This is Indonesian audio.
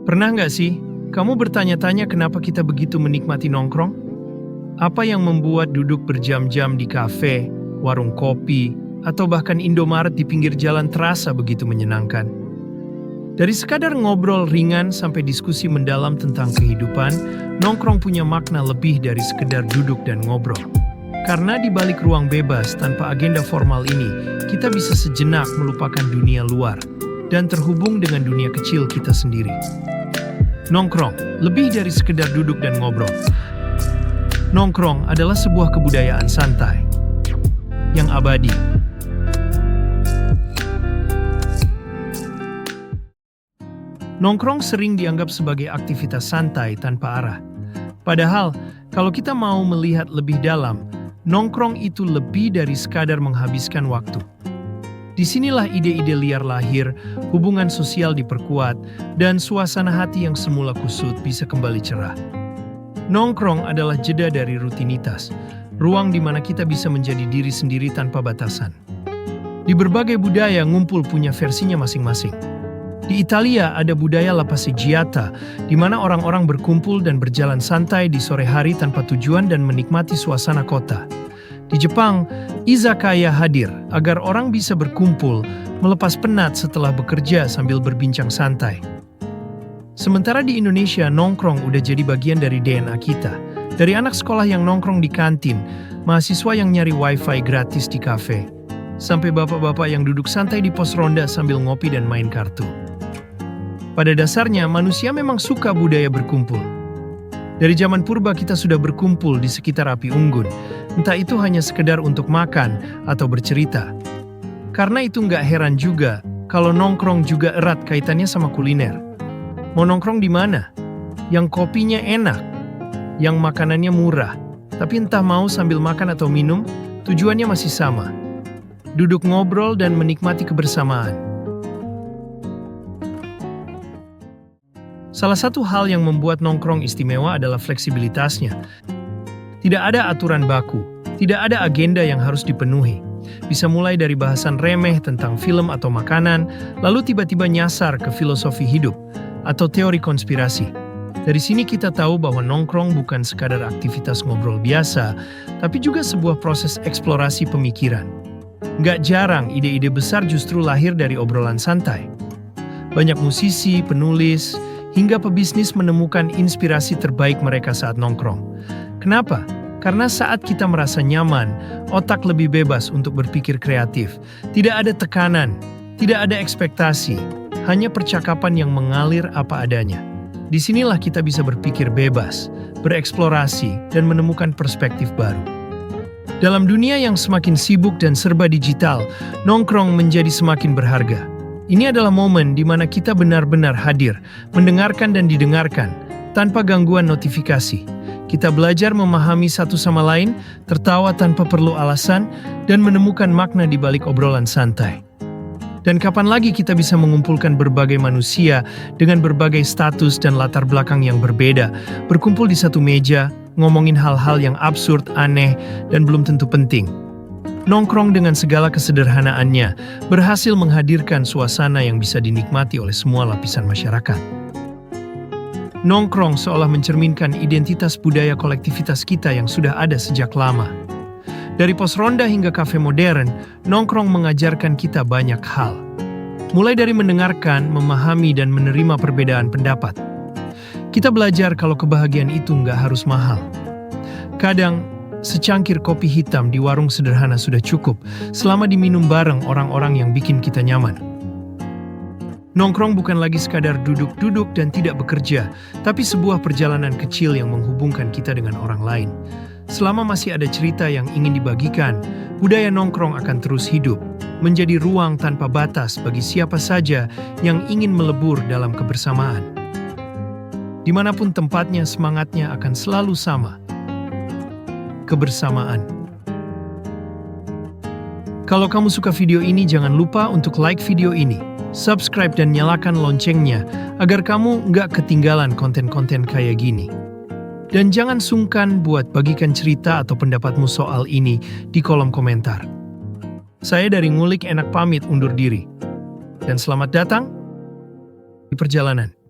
Pernah nggak sih, kamu bertanya-tanya kenapa kita begitu menikmati nongkrong? Apa yang membuat duduk berjam-jam di kafe, warung kopi, atau bahkan Indomaret di pinggir jalan terasa begitu menyenangkan? Dari sekadar ngobrol ringan sampai diskusi mendalam tentang kehidupan, nongkrong punya makna lebih dari sekedar duduk dan ngobrol. Karena di balik ruang bebas tanpa agenda formal ini, kita bisa sejenak melupakan dunia luar dan terhubung dengan dunia kecil kita sendiri. Nongkrong, lebih dari sekedar duduk dan ngobrol. Nongkrong adalah sebuah kebudayaan santai yang abadi. Nongkrong sering dianggap sebagai aktivitas santai tanpa arah. Padahal, kalau kita mau melihat lebih dalam, nongkrong itu lebih dari sekadar menghabiskan waktu. Disinilah ide-ide liar lahir, hubungan sosial diperkuat, dan suasana hati yang semula kusut bisa kembali cerah. Nongkrong adalah jeda dari rutinitas, ruang di mana kita bisa menjadi diri sendiri tanpa batasan. Di berbagai budaya, ngumpul punya versinya masing-masing. Di Italia ada budaya la passeggiata, di mana orang-orang berkumpul dan berjalan santai di sore hari tanpa tujuan dan menikmati suasana kota. Di Jepang, izakaya hadir agar orang bisa berkumpul, melepas penat setelah bekerja sambil berbincang santai. Sementara di Indonesia, nongkrong udah jadi bagian dari DNA kita. Dari anak sekolah yang nongkrong di kantin, mahasiswa yang nyari wifi gratis di kafe, sampai bapak-bapak yang duduk santai di pos ronda sambil ngopi dan main kartu. Pada dasarnya, manusia memang suka budaya berkumpul. Dari zaman purba kita sudah berkumpul di sekitar api unggun, entah itu hanya sekedar untuk makan atau bercerita. Karena itu nggak heran juga kalau nongkrong juga erat kaitannya sama kuliner. Mau nongkrong di mana? Yang kopinya enak, yang makanannya murah, tapi entah mau sambil makan atau minum, tujuannya masih sama. Duduk ngobrol dan menikmati kebersamaan. Salah satu hal yang membuat nongkrong istimewa adalah fleksibilitasnya. Tidak ada aturan baku, tidak ada agenda yang harus dipenuhi. Bisa mulai dari bahasan remeh tentang film atau makanan, lalu tiba-tiba nyasar ke filosofi hidup atau teori konspirasi. Dari sini kita tahu bahwa nongkrong bukan sekadar aktivitas ngobrol biasa, tapi juga sebuah proses eksplorasi pemikiran. Nggak jarang ide-ide besar justru lahir dari obrolan santai. Banyak musisi, penulis, hingga pebisnis menemukan inspirasi terbaik mereka saat nongkrong. Kenapa? Karena saat kita merasa nyaman, otak lebih bebas untuk berpikir kreatif. Tidak ada tekanan, tidak ada ekspektasi, hanya percakapan yang mengalir apa adanya. Disinilah kita bisa berpikir bebas, bereksplorasi, dan menemukan perspektif baru. Dalam dunia yang semakin sibuk dan serba digital, nongkrong menjadi semakin berharga. Ini adalah momen di mana kita benar-benar hadir, mendengarkan dan didengarkan, tanpa gangguan notifikasi. Kita belajar memahami satu sama lain, tertawa tanpa perlu alasan, dan menemukan makna di balik obrolan santai. Dan kapan lagi kita bisa mengumpulkan berbagai manusia dengan berbagai status dan latar belakang yang berbeda, berkumpul di satu meja, ngomongin hal-hal yang absurd, aneh, dan belum tentu penting. Nongkrong dengan segala kesederhanaannya berhasil menghadirkan suasana yang bisa dinikmati oleh semua lapisan masyarakat. Nongkrong seolah mencerminkan identitas budaya kolektivitas kita yang sudah ada sejak lama. Dari pos ronda hingga kafe modern, nongkrong mengajarkan kita banyak hal. Mulai dari mendengarkan, memahami, dan menerima perbedaan pendapat. Kita belajar kalau kebahagiaan itu nggak harus mahal. Kadang, secangkir kopi hitam di warung sederhana sudah cukup selama diminum bareng orang-orang yang bikin kita nyaman. Nongkrong bukan lagi sekadar duduk-duduk dan tidak bekerja, tapi sebuah perjalanan kecil yang menghubungkan kita dengan orang lain. Selama masih ada cerita yang ingin dibagikan, budaya nongkrong akan terus hidup, menjadi ruang tanpa batas bagi siapa saja yang ingin melebur dalam kebersamaan. Dimanapun tempatnya, semangatnya akan selalu sama. Kebersamaan. Kalau kamu suka video ini, jangan lupa untuk like video ini, subscribe dan nyalakan loncengnya agar kamu nggak ketinggalan konten-konten kayak gini. Dan jangan sungkan buat bagikan cerita atau pendapatmu soal ini di kolom komentar. Saya dari Ngulik Enak pamit undur diri. Dan selamat datang di perjalanan.